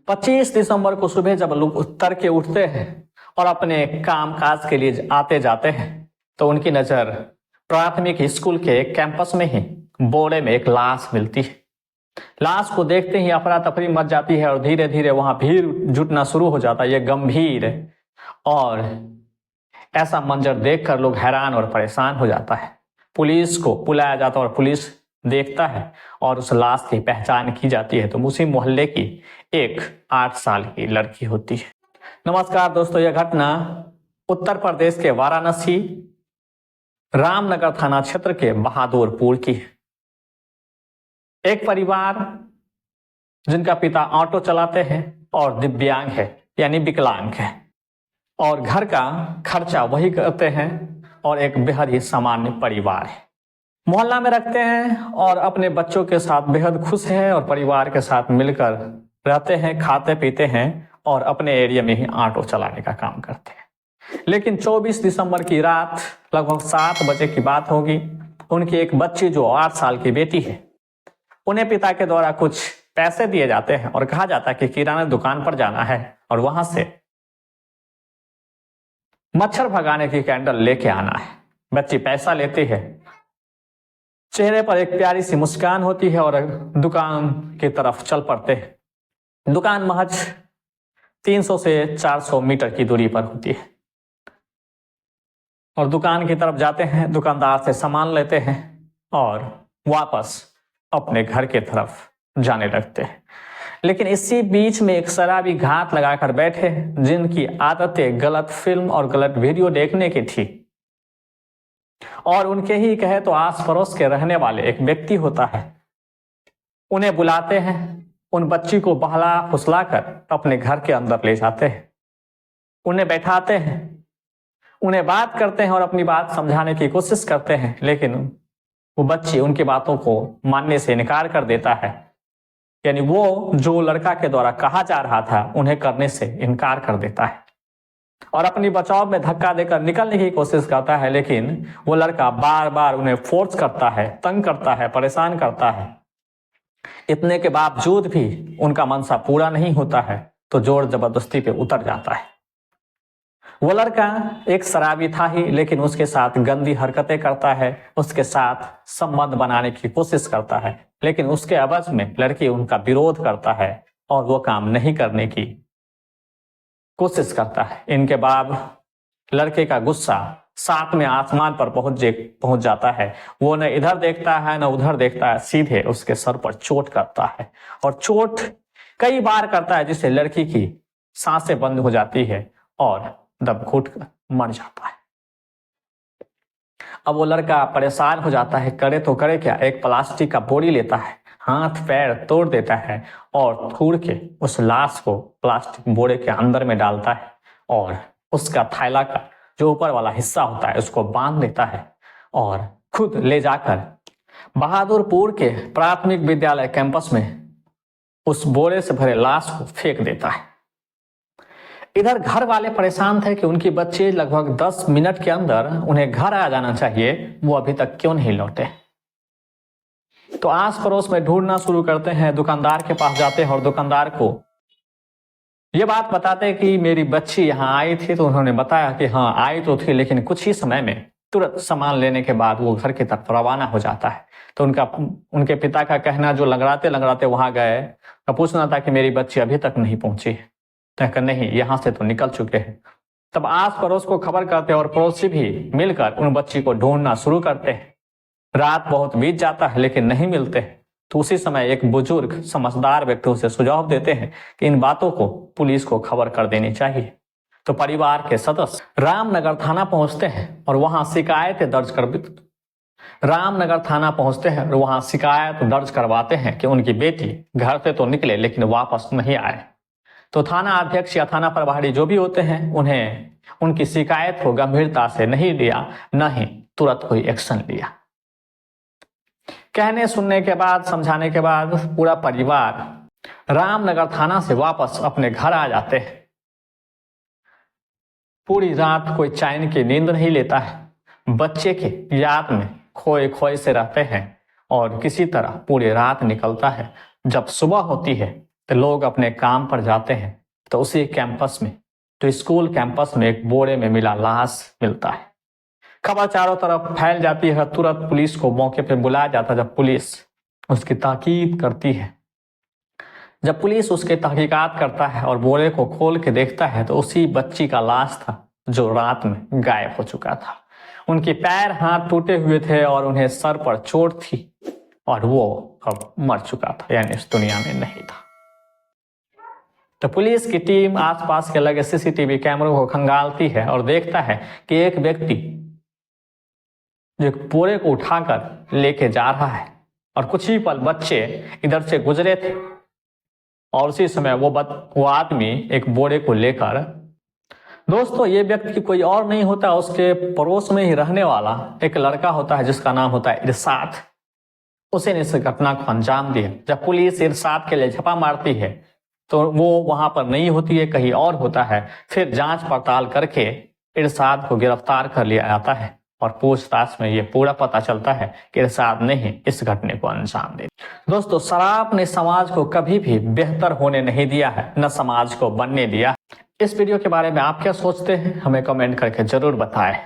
25 दिसंबर को सुबह जब लोग उतर के उठते हैं और अपने काम काज के लिए आते जाते हैं तो उनकी नजर प्राथमिक स्कूल के कैंपस में ही बोरे में एक लाश मिलती है। लाश को देखते ही अफरा तफरी मच जाती है और धीरे धीरे वहां भीड़ जुटना शुरू हो जाता है। यह गंभीर और ऐसा मंजर देखकर लोग हैरान और परेशान हो जाता है। पुलिस को बुलाया जाता है और पुलिस देखता है और उस लाश की पहचान की जाती है तो उसी मोहल्ले की एक 8 साल की लड़की होती है। नमस्कार दोस्तों, यह घटना उत्तर प्रदेश के वाराणसी रामनगर थाना क्षेत्र के बहादुरपुर की है। एक परिवार जिनका पिता ऑटो चलाते हैं और दिव्यांग है यानी विकलांग है और घर का खर्चा वही करते हैं और एक बेहद ही सामान्य परिवार है। मोहल्ला में रखते हैं और अपने बच्चों के साथ बेहद खुश है और परिवार के साथ मिलकर रहते हैं, खाते पीते हैं और अपने एरिया में ही ऑटो चलाने का काम करते हैं। लेकिन 24 दिसंबर की रात लगभग 7 बजे की बात होगी। उनकी एक बच्ची जो 8 साल की बेटी है, उन्हें पिता के द्वारा कुछ पैसे दिए जाते हैं और कहा जाता है कि किराना दुकान पर जाना है और वहां से मच्छर भगाने की कैंडल लेके आना है। बच्ची पैसा लेती है, चेहरे पर एक प्यारी सी मुस्कान होती है और दुकान की तरफ चल पड़ते हैं। दुकान महज 300 से 400 मीटर की दूरी पर होती है और दुकान की तरफ जाते हैं, दुकानदार से सामान लेते हैं और वापस अपने घर की तरफ जाने लगते हैं। लेकिन इसी बीच में एक शराबी घात लगाकर बैठे जिनकी आदतें गलत फिल्म और गलत वीडियो देखने की थी और उनके ही कहे तो आस पड़ोस के रहने वाले एक व्यक्ति होता है, उन्हें बुलाते हैं, उन बच्ची को बहला फुसला कर अपने घर के अंदर ले जाते हैं, उन्हें बैठाते हैं, उन्हें बात करते हैं और अपनी बात समझाने की कोशिश करते हैं। लेकिन वो बच्ची उनकी बातों को मानने से इनकार कर देता है, यानी वो जो लड़का के द्वारा कहा जा रहा था उन्हें करने से इनकार कर देता है और अपनी बचाव में धक्का देकर निकलने की कोशिश करता है। लेकिन वो लड़का बार बार उन्हें फोर्स करता है, तंग करता है, परेशान करता है। इतने के बावजूद भी उनका मनसा पूरा नहीं होता है तो जोर जबरदस्ती पे उतर जाता है। वो लड़का एक शराबी था ही, लेकिन उसके साथ गंदी हरकतें करता है, उसके साथ संबंध बनाने की कोशिश करता है। लेकिन उसके एवज में लड़की उनका विरोध करता है और वो काम नहीं करने की कोशिश करता है। इनके बाद लड़के का गुस्सा 7वें आसमान पर पहुंच जाता है। वो न इधर देखता है न उधर देखता है, सीधे उसके सर पर चोट करता है और चोट कई बार करता है जिससे लड़की की सांसें बंद हो जाती है और दम घुट कर मर जाता है। अब वो लड़का परेशान हो जाता है, करे तो करे क्या। एक प्लास्टिक का बोरी लेता है, हाथ पैर तोड़ देता है और थूड़ के उस लाश को प्लास्टिक बोरे के अंदर में डालता है और उसका थैला का जो ऊपर वाला हिस्सा होता है उसको बांध देता है और खुद ले जाकर बहादुरपुर के प्राथमिक विद्यालय कैंपस में उस बोरे से भरे लाश को फेंक देता है। इधर घर वाले परेशान थे कि उनकी बच्ची लगभग 10 मिनट के अंदर उन्हें घर आ जाना चाहिए, वो अभी तक क्यों नहीं लौटे। तो आस पड़ोस में ढूंढना शुरू करते हैं, दुकानदार के पास जाते हैं और दुकानदार को ये बात बताते हैं कि मेरी बच्ची यहाँ आई थी। तो उन्होंने बताया कि हाँ आई तो थी, लेकिन कुछ ही समय में तुरंत सामान लेने के बाद वो घर की तरफ रवाना हो जाता है। तो उनके पिता का कहना जो लंगड़ाते लंगड़ाते वहां गए तो पूछना था कि मेरी बच्ची अभी तक नहीं पहुंची है। तो नहीं, यहाँ से तो निकल चुके हैं। तब आस पड़ोस को खबर करते और पड़ोसी भी मिलकर उन बच्ची को ढूंढना शुरू करते हैं। रात बहुत बीत जाता है लेकिन नहीं मिलते। तो उसी समय एक बुजुर्ग समझदार व्यक्ति उसे सुझाव देते हैं कि इन बातों को पुलिस को खबर कर देनी चाहिए। तो परिवार के सदस्य रामनगर थाना पहुंचते हैं और वहां शिकायत दर्ज करवाते हैं कि उनकी बेटी घर से तो निकले लेकिन वापस नहीं आए। तो थाना अध्यक्ष या थाना प्रभारी जो भी होते हैं उन्हें उनकी शिकायत को गंभीरता से नहीं लिया, न ही तुरंत कोई एक्शन लिया। कहने सुनने के बाद, समझाने के बाद पूरा परिवार रामनगर थाना से वापस अपने घर आ जाते हैं। पूरी रात कोई चैन की नींद नहीं लेता है, बच्चे के याद में खोए खोए से रहते हैं और किसी तरह पूरी रात निकलता है। जब सुबह होती है लोग अपने काम पर जाते हैं तो उसी कैंपस में, तो स्कूल कैंपस में एक बोरे में मिला लाश मिलता है। खबर चारों तरफ फैल जाती है। तुरंत पुलिस को मौके पर बुलाया जाता है। जब पुलिस उसकी तहकीक करती है, जब पुलिस उसके तहकीकात करता है और बोरे को खोल के देखता है तो उसी बच्ची का लाश था जो रात में गायब हो चुका था। उनके पैर हाथ टूटे हुए थे और उन्हें सर पर चोट थी और वो अब मर चुका था, यानी इस दुनिया में नहीं था। तो पुलिस की टीम आसपास के लगे सीसीटीवी कैमरों को खंगालती है और देखता है कि एक व्यक्ति जो बोरे को उठाकर लेके जा रहा है और कुछ ही पल बच्चे इधर से गुजरे थे और उसी समय वो आदमी एक बोरे को लेकर, दोस्तों ये व्यक्ति कोई और नहीं होता, उसके पड़ोस में ही रहने वाला एक लड़का होता है जिसका नाम होता है इरशाद। उसे ने इस घटना को अंजाम दिया। जब पुलिस इरशाद के लिए छापा मारती है तो वो वहां पर नहीं होती है, कहीं और होता है। फिर जांच पड़ताल करके इरशाद को गिरफ्तार कर लिया जाता है और पूछताछ में ये पूरा पता चलता है कि इरशाद ने ही इस घटने को अंजाम दिया। दोस्तों शराब ने समाज को कभी भी बेहतर होने नहीं दिया है, न समाज को बनने दिया। इस वीडियो के बारे में आप क्या सोचते हैं हमें कमेंट करके जरूर बताएं।